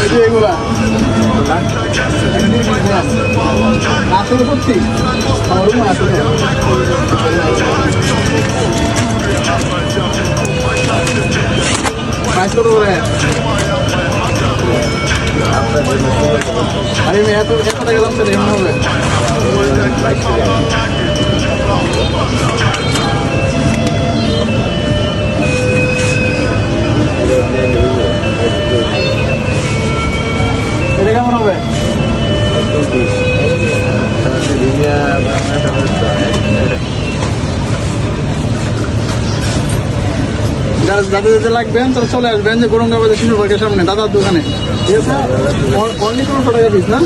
এই যে এগুলা আসলে সত্যি আসলে প্রাইস কত করে? আরে এত টাকা দাম চলে এমন হবে। এটা কেমন হবে? যাদের যাদের লাগবেন তারা চলে আসবেন যে গৌরঙ্গাবাদের শিশু পার্কের সামনে দাদার দোকানে, ঠিক আছে? অনলি 1500 টাকা পিস না?